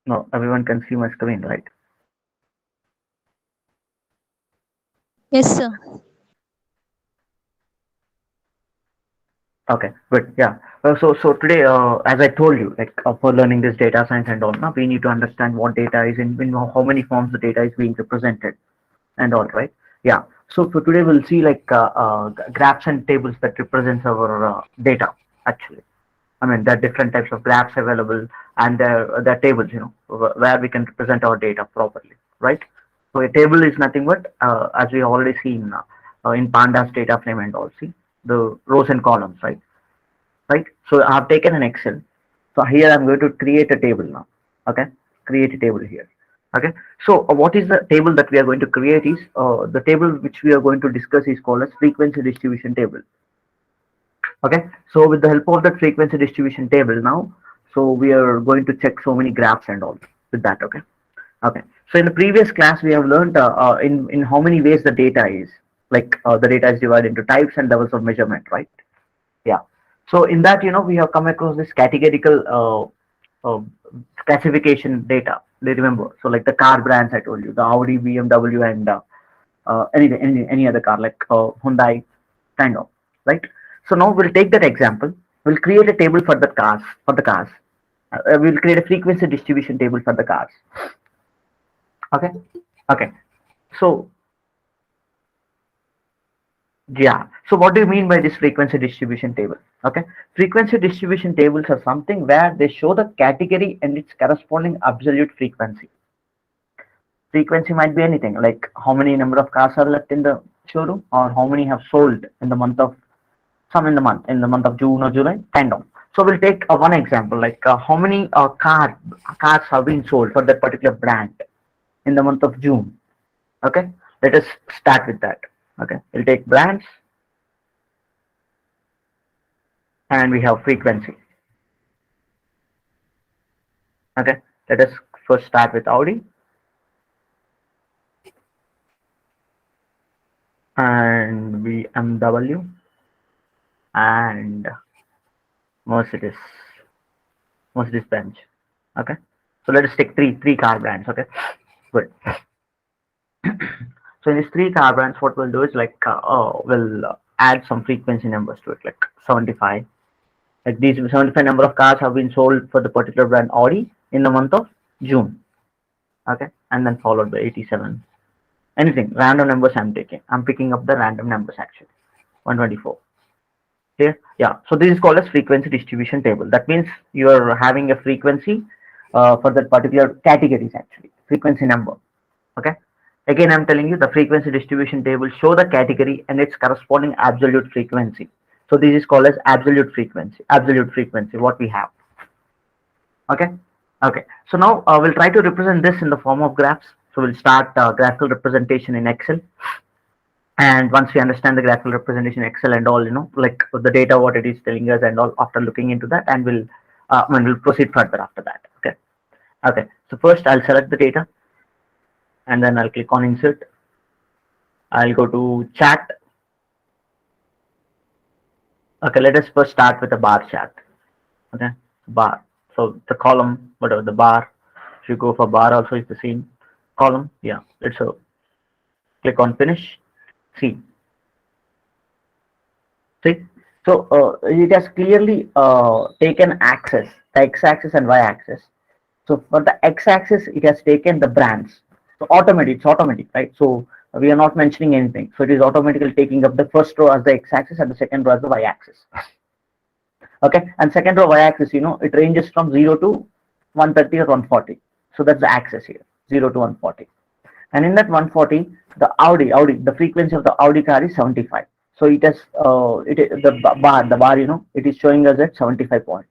No, everyone can see my screen, right? Yes, sir. Okay, good. Yeah. So today, as I told you, like for learning this data science and all, now we need to understand what data is in how many forms the data is being represented and all, right? Yeah. So for today, we'll see like graphs and tables that represents our data. Actually, I mean, there are different types of graphs available, and there are tables, where we can represent our data properly, right? So a table is nothing but, as we already seen in pandas data frame and all, see the rows and columns, right? Right. So I have taken an Excel. So here I'm going to create a table now. Okay, create a table here. Okay, so what is the table that we are going to create is the table which we are going to discuss is called as frequency distribution table. Okay, so with the help of that frequency distribution table now, so we are going to check so many graphs and all with that. Okay. Okay, so in the previous class we have learned in how many ways the data is, like the data is divided into types and levels of measurement, right? Yeah. So in that, we have come across this categorical classification data. Do you remember? So like the car brands I told you, the Audi, BMW, and any other car like Hyundai, kind of, right? So now we'll take that example. We'll create a table for the cars. We'll create a frequency distribution table for the cars. Okay. Okay. So yeah. So what do you mean by this frequency distribution table? Okay. Frequency distribution tables are something where they show the category and its corresponding absolute frequency. Frequency might be anything like how many number of cars are left in the showroom or how many have sold in the month of in the month of June or July, kind of. So we'll take one example like how many cars have been sold for that particular brand in the month of June. Okay. Let us start with that. Okay. We'll take brands and we have frequency. Okay, let us first start with Audi and BMW and Mercedes, Mercedes Benz. Okay, so let us take three car brands. Okay, good. So in these three car brands, what we'll do is like we'll add some frequency numbers to it, like 75. Like these 75 number of cars have been sold for the particular brand Audi in the month of June. Okay, and then followed by 87. Anything random numbers I'm taking. I'm picking up the random numbers actually. 124. Clear? Yeah. So this is called as frequency distribution table. That means you are having a frequency for that particular categories actually. Frequency number. Okay. Again, I'm telling you the frequency distribution table show the category and its corresponding absolute frequency. So this is called as absolute frequency. Absolute frequency. What we have. Okay. Okay. So now we'll try to represent this in the form of graphs. So we'll start graphical representation in Excel. And once we understand the graphical representation Excel and all, like the data what it is telling us and all, after looking into that, and we'll proceed further after that. Okay. Okay, so first I'll select the data and then I'll click on insert. I'll go to chart. Okay, let us first start with a bar chart. Okay, bar. So the column, whatever the bar, if you go for bar also it's the same column. Yeah, let's click on finish. See, see, so it has clearly taken axis, the x-axis and y-axis. So for the x-axis, it has taken the brands. So automatic, it's automatic, right? So we are not mentioning anything. So it is automatically taking up the first row as the x-axis and the second row as the y-axis. Okay, and second row y-axis, it ranges from 0 to 130 or 140. So that's the axis here, 0 to 140. And in that 140, the Audi, the frequency of the Audi car is 75. So it has the bar, it is showing us at 75 point.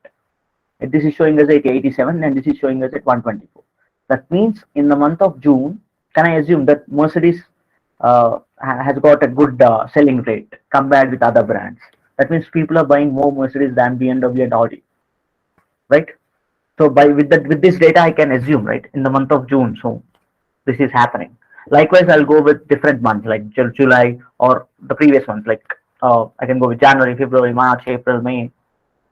This is showing us at 87 and this is showing us at 124. That means in the month of June, can I assume that Mercedes has got a good selling rate compared with other brands? That means people are buying more Mercedes than BMW and Audi, right? So with this data, I can assume, right, in the month of June. So this is happening. Likewise, I'll go with different months like July or the previous ones. Like I can go with January, February, March, April, May.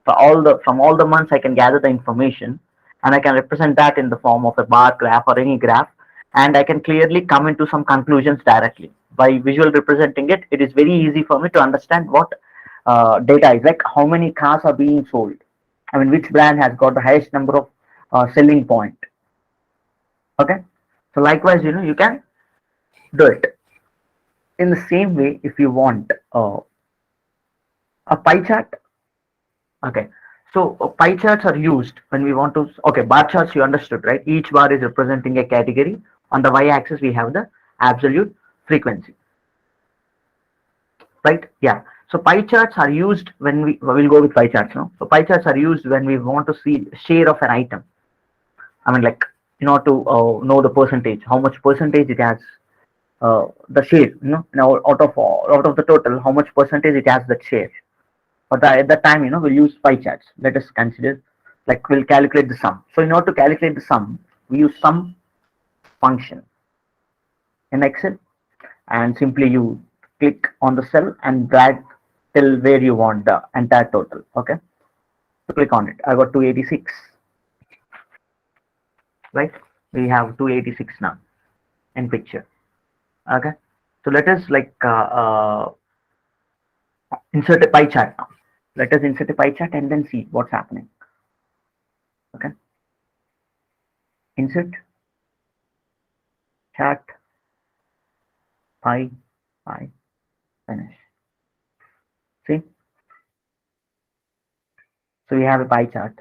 From all the months, I can gather the information, and I can represent that in the form of a bar graph or any graph, and I can clearly come into some conclusions directly. By visual representing it, it is very easy for me to understand what data is, like how many cars are being sold. I mean, which brand has got the highest number of selling point. Okay, so likewise, you can do it in the same way if you want a pie chart. Okay, so pie charts are used when we want to. Okay, bar charts you understood, right? Each bar is representing a category. On the y-axis we have the absolute frequency, right? Yeah. So pie charts are used when we'll go with pie charts now. So pie charts are used when we want to see share of an item. I mean, like to know the percentage, how much percentage it has, the share. Now out of the total, how much percentage it has that share. But at that time, we'll use pie charts. Let us consider, like we'll calculate the sum. So in order to calculate the sum, we use sum function in Excel, and simply you click on the cell and drag till where you want the entire total. Okay, so click on it. I got 286, right? We have 286 now in picture. Okay, so let us insert a pie chart now. Let us insert a pie chart and then see what's happening. Okay, insert chart, pie, finish. See, so we have a pie chart.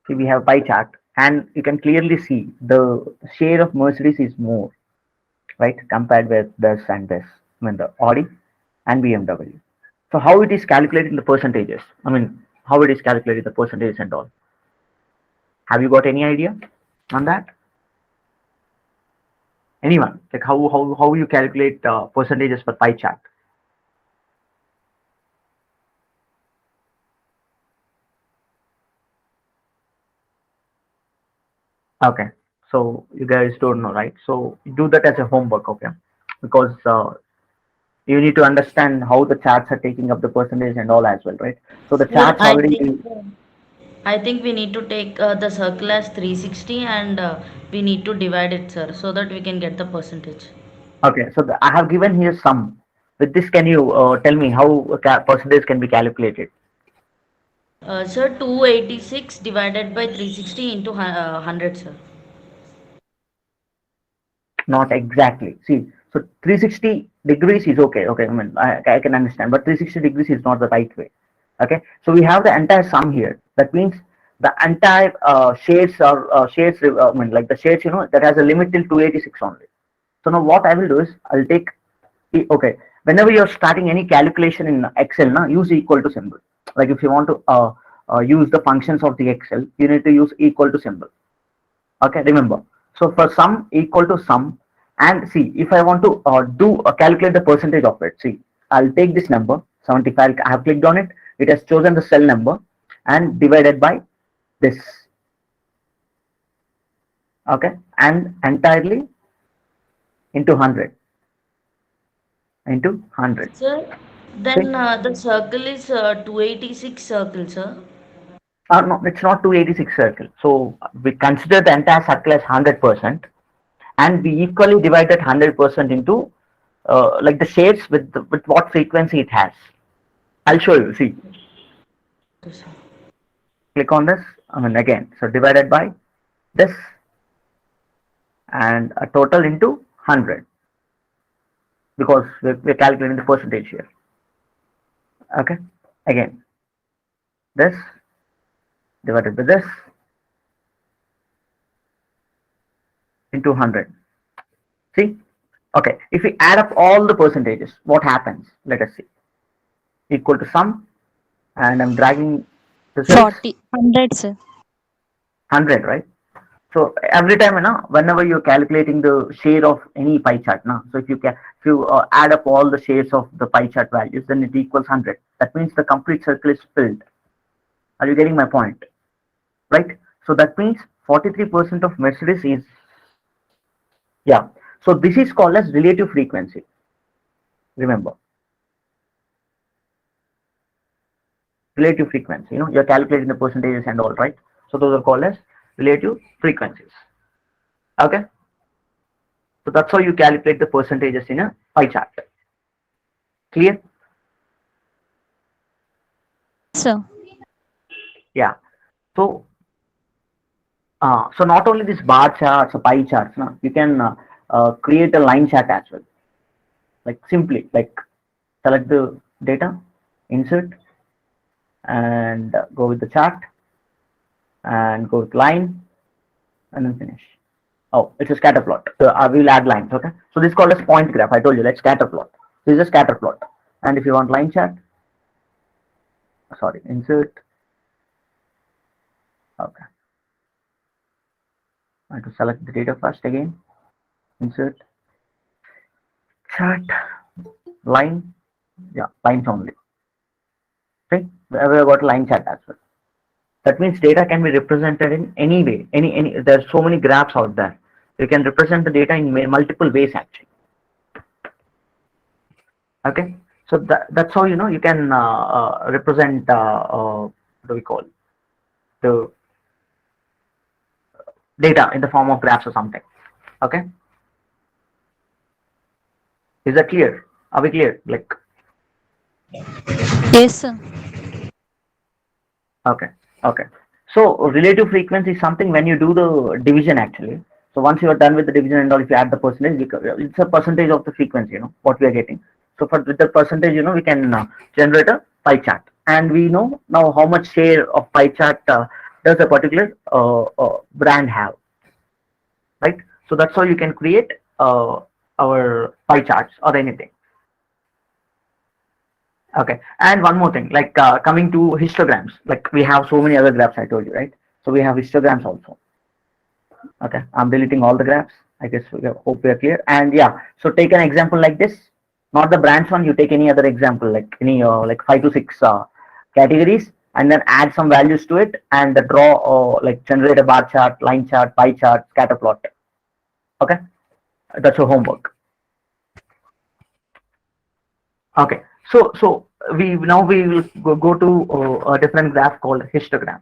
See, we have pie chart, and you can clearly see the share of Mercedes is more, right, compared with this and this. I mean, the Audi and BMW. So how it is calculated in the percentages? I mean, how it is calculated the percentages and all. Have you got any idea on that? Anyone? Like how you calculate percentages for pie chart? Okay, so you guys don't know, right? So do that as a homework, okay? Because you need to understand how the charts are taking up the percentage and all as well, right? So the Sir, charts already. I think we need to take the circle as 360 and we need to divide it, sir, so that we can get the percentage. Okay, so I have given here sum. With this, can you tell me how percentage can be calculated? Sir, 286 divided by 360 into 100, sir. Not exactly. See, so 360 degrees is okay. Okay, I mean, I can understand, but 360 degrees is not the right way. Okay, so we have the entire sum here. That means the entire shades or shades, I mean, like the shades, that has a limit till 286 only. So now what I will do is I'll take, okay, whenever you're starting any calculation in Excel, use equal to symbol. Like if you want to use the functions of the Excel, you need to use equal to symbol. Okay, remember. So for sum, equal to sum, and see if I want to calculate the percentage of it. See, I'll take this number 75. I have clicked on it. It has chosen the cell number and divided by this. Okay, and entirely into 100, into 100. Sir, See, then the circle is 286 circle, sir. no, it's not 286 circle. So we consider the entire circle as 100%, and we equally divide that 100% into like the shades with what frequency it has. I'll show you. See, Okay, sir. click on this. I mean, again, so divided by this, and a total into 100, because we're calculating the percentage here. Okay, again, this divided by this into 100. See, okay, if we add up all the percentages, what happens? Let us see. Equal to sum, and I'm dragging the cells. 40, 100, sir. 100, right? So every time, whenever you're calculating the share of any pie chart, so if you add up all the shares of the pie chart values, then it equals 100. That means the complete circle is filled. Are you getting my point? Right? So that means 43% of Mercedes is, yeah. So this is called as relative frequency. Remember, relative frequency. You're calculating the percentages and all, right? So those are called as relative frequencies. Okay. So that's how you calculate the percentages in a pie chart. Clear? Sir. Yeah. So so not only this bar charts or pie charts, no, you can create a line chart as well. Like simply like select the data, insert, and go with the chart, and go with line, and then finish. Oh, it's a scatter plot. So I will add lines. Okay. So this is called as point graph. I told you, like scatter plot. This is a scatter plot. And if you want line chart, sorry, insert. Okay. I have to select the data first again. Insert, chart, line. Yeah, lines only. Okay. We have got line chart as well. That means data can be represented in any way. Any. There's so many graphs out there. You can represent the data in multiple ways actually. Okay. So that's how you can represent what do we call the data in the form of graphs or something. Okay. Is that clear? Are we clear? Like, Yes, sir. okay. Okay. So relative frequency is something when you do the division actually. So once you are done with the division and all, if you add the percentage, it's a percentage of the frequency, what we are getting. So for with the percentage, we can generate a pie chart, and we know now how much share of pie chart does a particular brand have, right? So that's how you can create our pie charts or anything. Okay, and one more thing, like coming to histograms, like we have so many other graphs, I told you, right? So we have histograms also. Okay, I'm deleting all the graphs. I guess hope we are clear. And yeah, so take an example like this, not the brands one. You take any other example, like any like 5 to 6 categories, and then add some values to it, and draw like generate a bar chart, line chart, pie chart, scatter plot. Okay, that's your homework. Okay, so we will go to a different graph called histograms.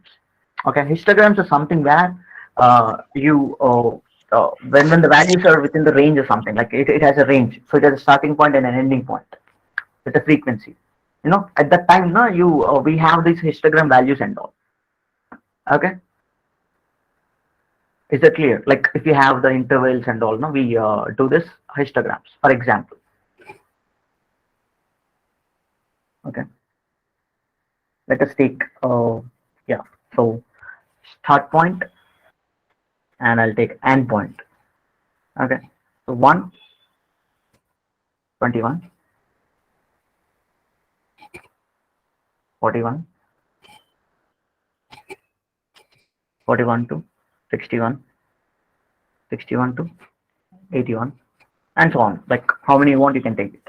Okay, histograms are something where you when the values are within the range or something, like it has a range, so it has a starting point and an ending point with a frequency. At that time, no, you we have these histogram values and all. Okay, is that clear? Like if you have the intervals and all, no, we do this histograms, for example. Okay, let us take yeah. So start point, and I'll take end point. Okay, so 1, 21, 41, 41 to 61, 61 to 81, and so on. Like how many you want, you can take it.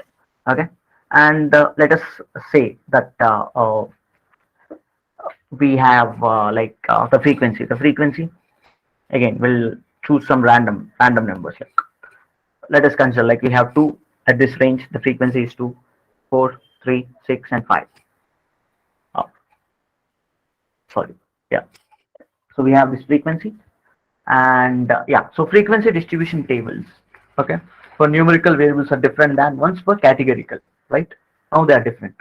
Okay, and let us say that we have like the frequency. The frequency again, we'll choose some random numbers. Like let us consider like we have 2 at this range. The frequency is 2, 4, 3, 6, and 5. Oh, sorry. Yeah. So we have this frequency, and yeah. So frequency distribution tables. Okay. For numerical variables are different than ones for categorical, right? Now they are different.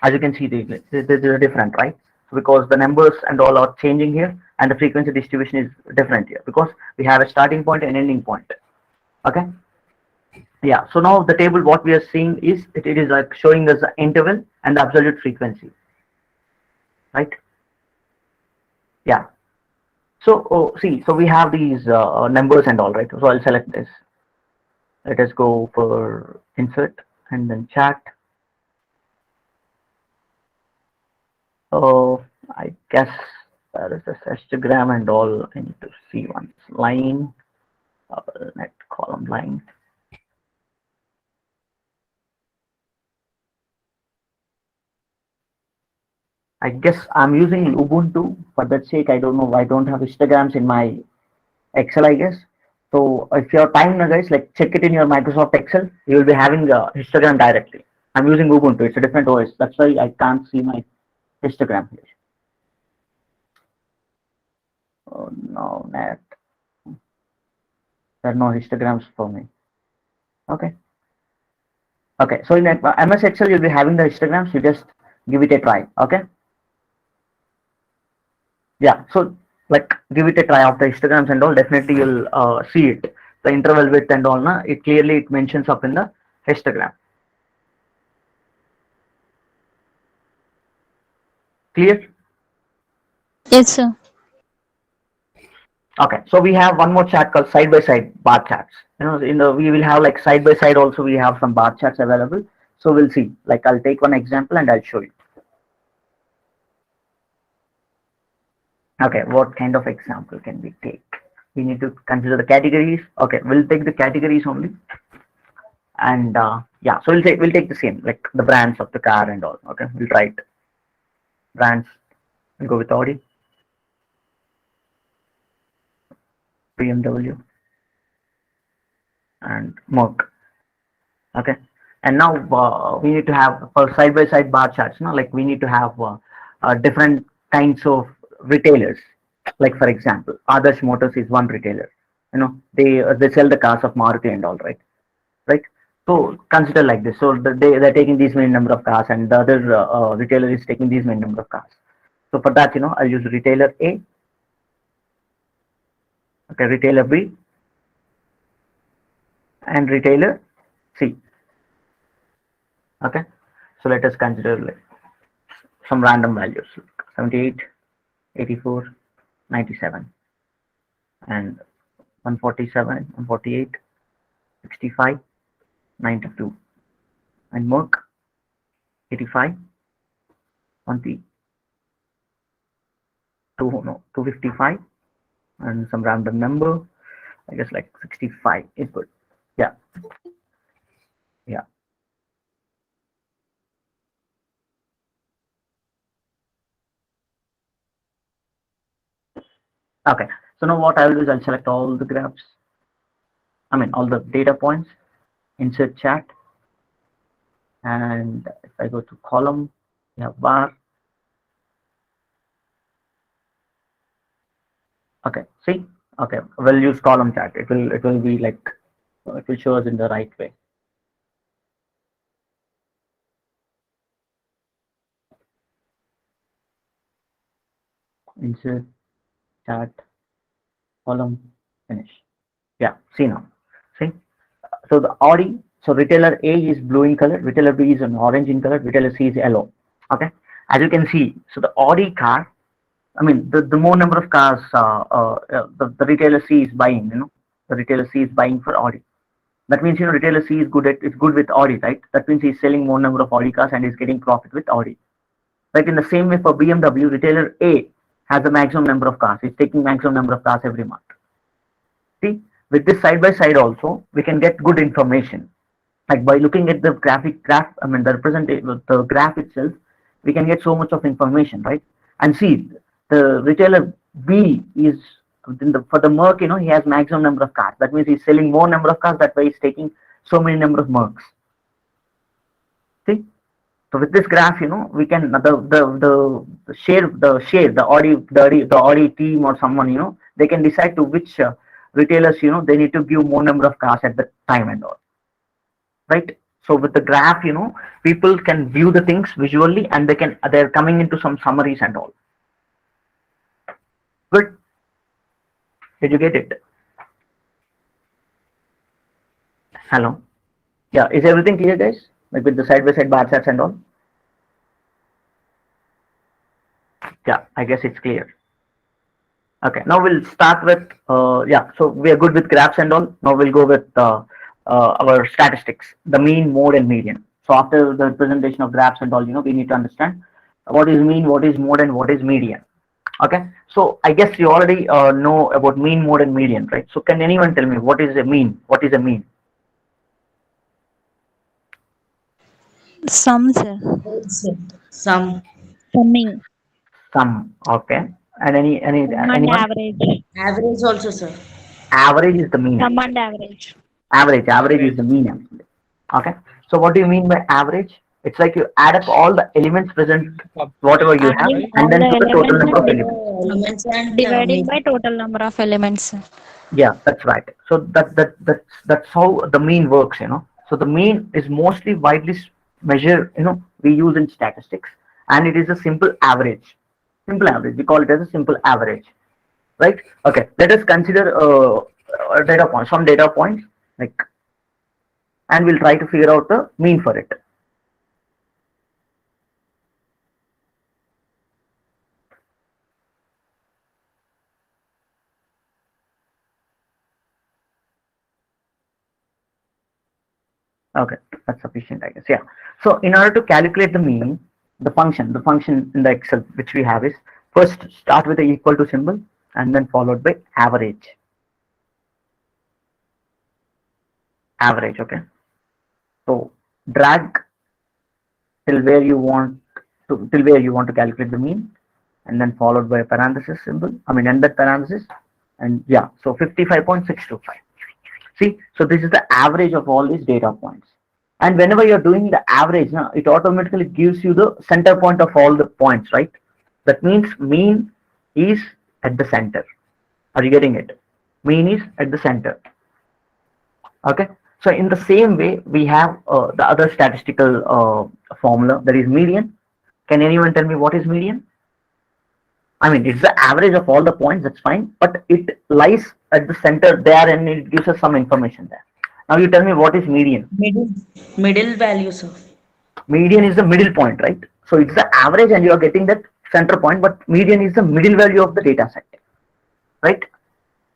As you can see, they are different, right? So because the numbers and all are changing here, and the frequency distribution is different here because we have a starting point and ending point. Okay. Yeah. So now the table, what we are seeing is it is like showing us the interval and the absolute frequency, right? Yeah. So see, so we have these numbers and all, right? So I'll select this. Let us go for insert and then chart. Oh, I guess there is a histogram and all. I need to see one line, net column line. I guess I'm using Ubuntu. For that sake, I don't know. I don't have histograms in my Excel, I guess. So if your time now guys, like check it in your Microsoft Excel, you will be having a histogram directly. I'm using Ubuntu, it's a different OS. That's why I can't see my histogram here. Oh no, net. There are no histograms for me. Okay. Okay. So in MS Excel, you'll be having the histograms. You just give it a try. Okay. Yeah. So like give it a try of the histograms and all. Definitely you'll see it. The interval width and all. Na, it clearly it mentions up in the histogram. Clear? Yes, sir. Okay, so we have one more chart called side by side bar charts. You know, in the we will have like side by side also we have some bar charts available. So we'll see. Like I'll take one example and I'll show you. Okay, what kind of example can we take? We need to consider the categories. Okay, we'll take the categories only. And yeah, so we'll take the same like the brands of the car and all. Okay, we'll try it. Brands. We'll go with Audi, BMW, and Merc. Okay, and now we need to have for side by side bar charts, no, like we need to have different kinds of retailers. Like for example, Adarsh Motors is one retailer. You know, they sell the cars of Maruti and all, right. So consider like this. So they're taking these many number of cars, and the other retailer is taking these many number of cars. So for that, you know, I'll use retailer A. Okay, retailer B and retailer C. Okay, so let us consider like some random values, 78, 84, 97, and 147, 148, 65, 92, and Merck 85, 20, no, 255, and some random number. I guess like 65 is good. Yeah, yeah. Okay. So now what I will do is I'll select all the graphs. I mean all the data points. Insert chat, and if I go to column, we have bar. Okay. See. Okay. We'll use column chat. It will be like it will show us in the right way. Insert chat column finish. Yeah. See now. See. So the Audi. So retailer A is blue in color. Retailer B is an orange in color. Retailer C is yellow. Okay. As you can see, so the Audi car. I mean, the more number of cars the retailer C is buying. You know, the retailer C is buying for Audi. That means, you know, retailer C is good with Audi, right? That means he's selling more number of Audi cars and he's getting profit with Audi. Like in the same way for BMW, retailer A has the maximum number of cars. He's taking maximum number of cars every month. See, with this side by side also, we can get good information. Like by looking at the graph, I mean the representative, the graph itself, we can get so much of information, right? And see, the retailer B is for the Merc, you know, he has maximum number of cars. That means he's selling more number of cars. That way he's taking so many number of Mercs. See, so with this graph, you know, we can the Audi team or someone, you know, they can decide to which retailers, you know, they need to give more number of cars at the time and all, right? So with the graph, you know, people can view the things visually and they're coming into some summaries and all. Good. Did you get it? Hello. Yeah. Is everything clear, guys? Like with the side by side bar charts and all? Yeah, I guess it's clear. Okay. Now we'll start with yeah. So we are good with graphs and all. Now we'll go with our statistics, the mean, mode, and median. So after the presentation of graphs and all, you know, we need to understand what is mean, what is mode, and what is median. Okay. So I guess you already know about mean, mode, and median, right? So can anyone tell me what is a mean? What is a mean? Some, sir. Some Summing. Sum. Okay. And any Sum and average. average also, sir. Average is the mean Sum actually. and average. Average is the mean actually. Okay. So what do you mean by average? It's like you add up all the elements present, whatever you have, Adding and all then the to the total elements number and of elements. Elements and dividing by total number of elements. Yeah, that's right. So that's how the mean works, you know. So the mean is mostly widely measured, you know, we use in statistics, and it is a simple average. Simple average. We call it as a simple average, right? Okay. Let us consider a data point, some data points, like, and we'll try to figure out the mean for it. Okay, that's sufficient, I guess. Yeah. So in order to calculate the mean, the function in the Excel which we have is first start with the equal to symbol and then followed by average. Average, okay. So drag till where you want to calculate the mean, and then followed by a parenthesis symbol. I mean ended parenthesis, and yeah. So 55.625. See, so this is the average of all these data points. And whenever you're doing the average, now it automatically gives you the center point of all the points, right? That means mean is at the center. Are you getting it? Mean is at the center. Okay. So in the same way, we have the other statistical formula, that is median. Can anyone tell me what is median? I mean, it's the average of all the points, that's fine, but it lies at the center there and it gives us some information there. Now you tell me what is median. middle values of. Median is the middle point, right? So it's the average and you are getting that center point, but median is the middle value of the data set, right?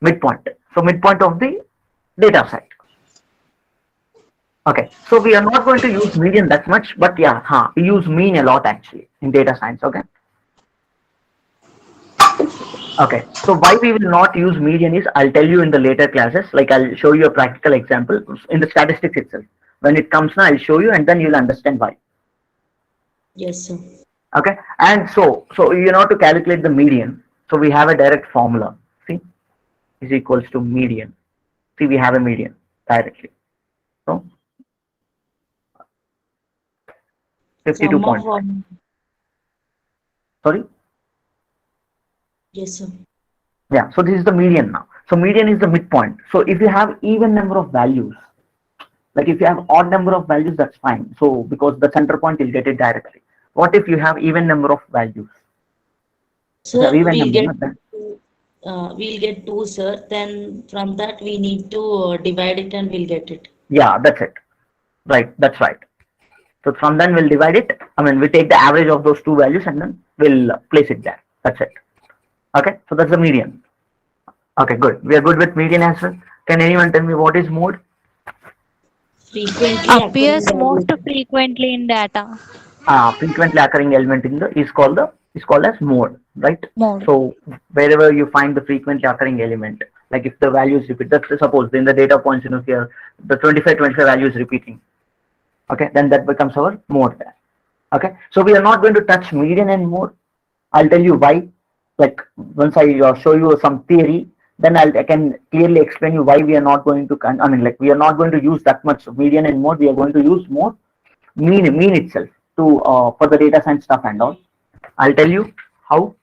Midpoint. So midpoint of the data set. Okay, so we are not going to use median that much, but yeah, we use mean a lot actually in data science. Okay. Okay, so why we will not use median is I'll tell you in the later classes. Like I'll show you a practical example in the statistics itself. When it comes now, I'll show you and then you'll understand why. Yes, sir. Okay, and so you know to calculate the median. So we have a direct formula. See, is equals to median. See, we have a median directly. So 52 Sum point. of all. Sorry. Yes, sir. Yeah. So this is the median now. So median is the midpoint. So if you have even number of values, like if you have odd number of values, that's fine. So because the center point will get it directly. What if you have even number of values? If you have Sir, even number, we'll get two, sir. Then from that we need to divide it and we'll get it. yeah, that's it. Right, that's right. So from then we'll divide it. I mean, we take the average of those two values and then we'll place it there. That's it. Okay, so that's the median. Okay, good. We are good with median as well. Can anyone tell me what is mode? Frequently occurring Appears most value. frequently in data Frequently occurring element in the is called as mode, right? mode. So wherever you find the frequently occurring element, like if the value is repeat, let's suppose in the data points, you know, here the 25 value is repeating. Okay, then that becomes our mode there. Okay, so we are not going to touch median anymore. I'll tell you why. Like once I show you some theory, then I can clearly explain you why we are not going to. I mean, like we are not going to use that much median and mode. We are going to use more mean itself to for the data science stuff and all. I'll tell you how.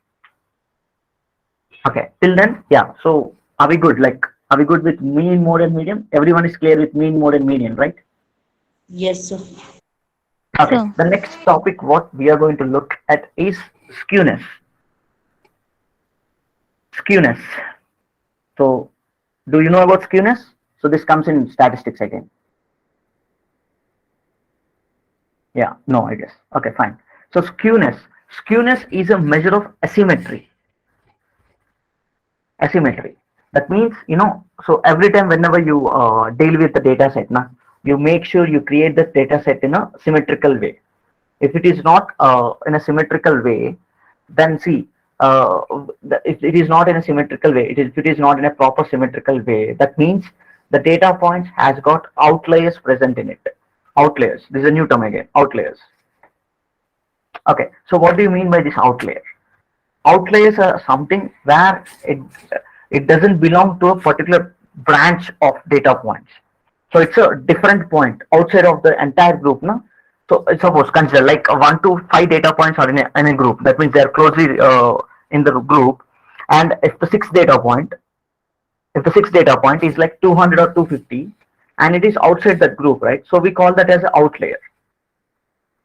Okay, till then, yeah. So are we good? Like, are we good with mean, mode, and median? Everyone is clear with mean, mode, and median, right? Yes, sir. Okay. So The next topic what we are going to look at is skewness. Skewness. So, do you know about skewness? So this comes in statistics again. Yeah, no, I guess. Okay, fine. So skewness is a measure of asymmetry. Asymmetry. That means, you know, so every time whenever you deal with the data set, na, you make sure you create the data set in a symmetrical way. If it is not in a symmetrical way, then see, if it is not in a symmetrical way, if it is not in a proper symmetrical way, that means the data points has got outliers present in it. Outliers. This is a new term again. Outliers. Okay. So what do you mean by this outlier? Outliers are something where it doesn't belong to a particular branch of data points. So it's a different point outside of the entire group. No? So suppose consider like 1 to 5 data points are in a group. That means they are closely in the group. And if the sixth data point is like 200 or 250, and it is outside that group, right? So we call that as an outlier.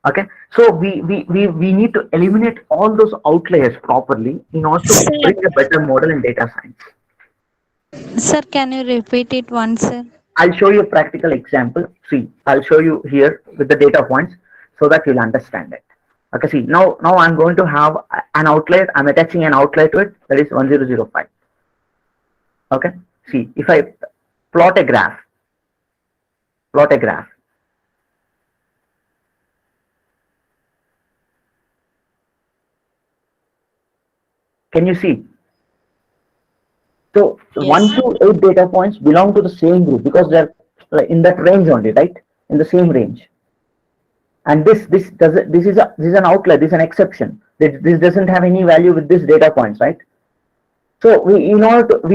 Okay, so we need to eliminate all those outliers properly in order to Sir, bring a better model in data science. sir, can you repeat it once, sir? I'll show you a practical example. See, I'll show you here with the data points so that you'll understand it. Okay, see, now I'm going to have an outlier. I'm attaching an outlier to it, that is 1005. Okay, see, if I plot a graph, plot a graph. Can you see? So Yes. 1 to 8 data points belong to the same group because they're in that range only, right? In the same range. And this is an outlier. This is an exception. This doesn't have any value with this data points, right? So we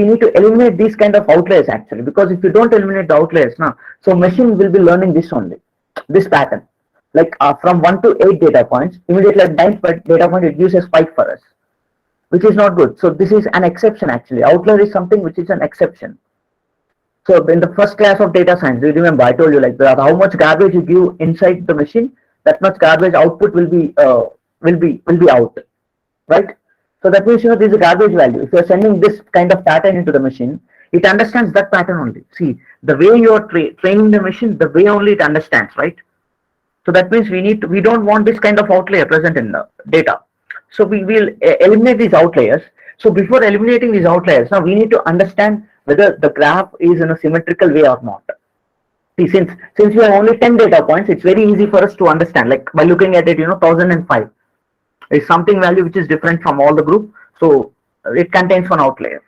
need to eliminate these kind of outliers actually, because if you don't eliminate the outliers now, so machine will be learning this only, this pattern. Like from 1 to 8 data points, immediately at 9th data point it gives a spike for us, which is not good. So this is an exception actually. Outlier is something which is an exception. So in the first class of data science, do you remember I told you like how much garbage you give inside the machine, that much garbage output will be out, right? So that means this is a garbage value. If you are sending this kind of pattern into the machine, it understands that pattern only. See, the way you are training the machine, the way only it understands, right? So that means we don't want this kind of outlier present in the data. So we will eliminate these outliers. So before eliminating these outliers, now we need to understand whether the graph is in a symmetrical way or not. See, since we have only 10 data points, it's very easy for us to understand. Like by looking at it, 1005 is something value which is different from all the group. So it contains one outlier.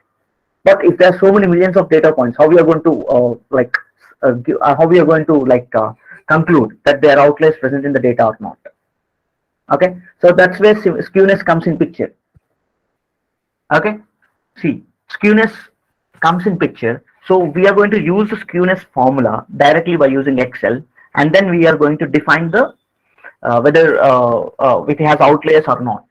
But if there are so many millions of data points, how we are going to how we are going to conclude that there are outliers present in the data or not? Okay, so that's where skewness comes in picture. Okay, see, skewness comes in picture. So we are going to use the skewness formula directly by using Excel, and then we are going to define the whether it has outliers or not.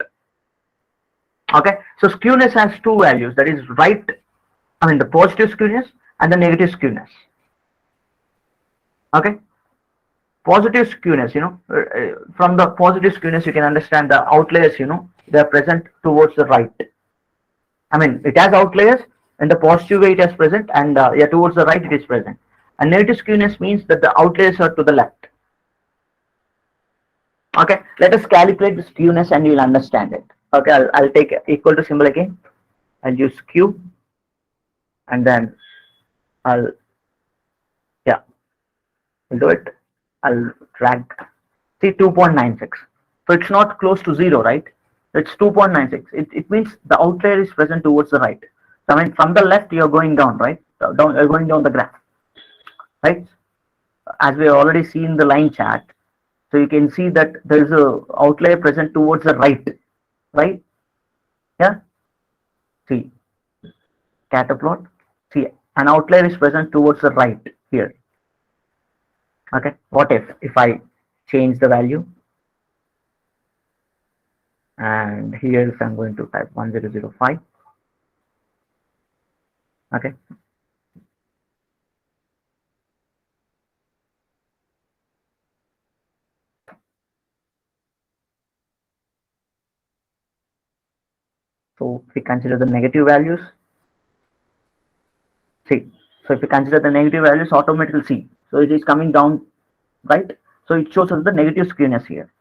Okay, so skewness has two values, that is the positive skewness and the negative skewness. Okay, positive skewness, from the positive skewness you can understand the outliers, they are present towards the right. It has outliers in the positive way it is present, and towards the right it is present. And negative skewness means that the outliers are to the left. Okay, let us calculate the skewness and you will understand it. Okay, I'll take equal to symbol again. I'll use skew, and then I'll do it. I'll drag. See, 2.96. So it's not close to 0, right? It's 2.96. It means the outlier is present towards the right. So from the left you're going down, right? You're going down the graph, right? As we already seen the line chart, so you can see that there is a outlier present towards the right? Yeah. See, scatter plot. See, an outlier is present towards the right here. Okay. What if I change the value? And here I'm going to type 1005. Okay. So if we consider the negative values, see, so if we consider the negative values, automatically see, so it is coming down, right? So it shows us the negative skewness here.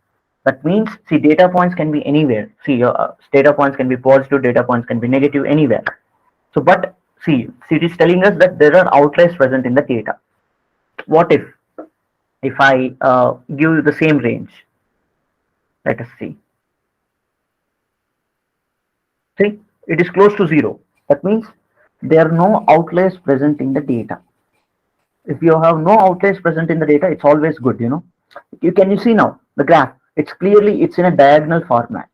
That means, see, data points can be anywhere. See, your data points can be positive, data points can be negative, anywhere. So, but see, it is telling us that there are outliers present in the data. What if I give the same range? Let us see. See, it is close to 0. That means there are no outliers present in the data. If you have no outliers present in the data, it's always good, You see now the graph? It's in a diagonal format.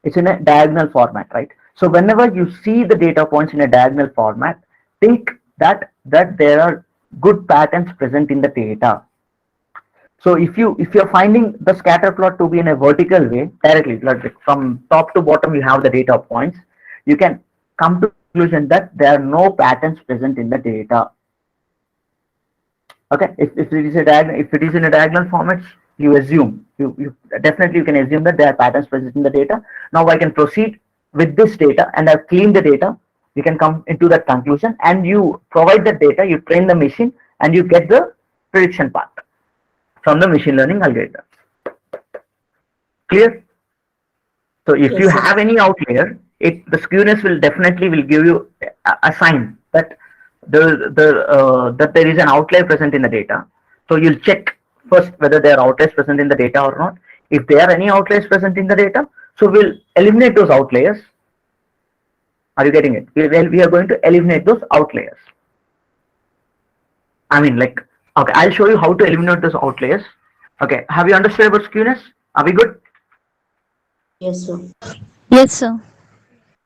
It's in a diagonal format, right? So whenever you see the data points in a diagonal format, think that there are good patterns present in the data. So if you're finding the scatter plot to be in a vertical way directly, like from top to bottom, you have the data points. You can come to the conclusion that there are no patterns present in the data. Okay, if it is a diagonal, if it is in a diagonal format, you assume you definitely you can assume that there are patterns present in the data. Now I can proceed with this data and I've cleaned the data. You can come into that conclusion and you provide the data, you train the machine, and you get the prediction part from the machine learning algorithm. Clear? So if you Yes, sir. have any outlier, the skewness will definitely will give you a sign that that there is an outlier present in the data. So you'll check first whether there are outliers present in the data or not. If there are any outliers present in the data, so we'll eliminate those outliers. Are you getting it? We are going to eliminate those outliers. I mean, like, okay, I'll show you how to eliminate those outliers. Okay, have you understood about skewness? Are we good? Yes, sir. Yes, sir.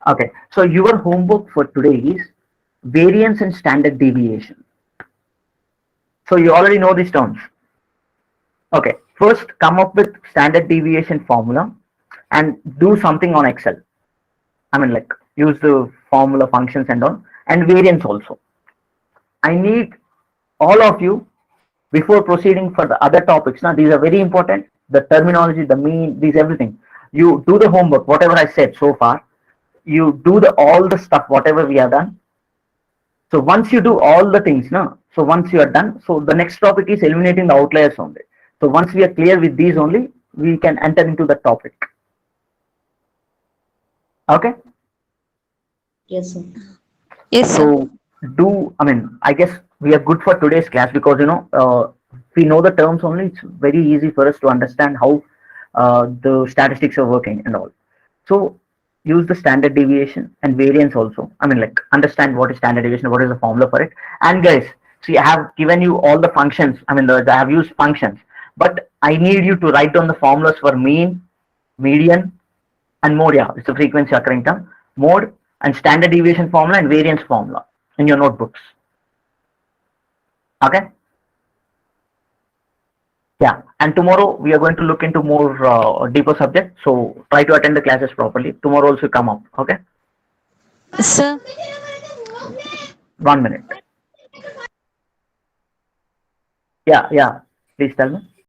Okay, so your homework for today is variance and standard deviation. So you already know these terms. Okay, first come up with standard deviation formula and do something on Excel. I mean, like, use the formula functions and all, and variance also. I need all of you before proceeding for the other topics. Now, these are very important. The terminology, the mean, these everything. You do the homework, whatever I said so far. You do the all the stuff, whatever we have done. So once you do all the things, no. So once you are done, so the next topic is eliminating the outliers only. So once we are clear with these only, we can enter into the topic. Okay. Yes, sir. Yes, sir. So I mean, I guess we are good for today's class because we know the terms only. It's very easy for us to understand how the statistics are working and all. So use the standard deviation and variance also. I mean, like, understand what is standard deviation, what is the formula for it. And guys, see, I have given you all the functions. I mean, I have used functions, but I need you to write down the formulas for mean, median, and mode. Yeah, it's a frequency occurring term. Mode and standard deviation formula and variance formula in your notebooks. Okay. Yeah, and tomorrow we are going to look into more deeper subject. So try to attend the classes properly. Tomorrow also come up. Okay. Sir, 1 minute. Yeah, yeah. Please tell me.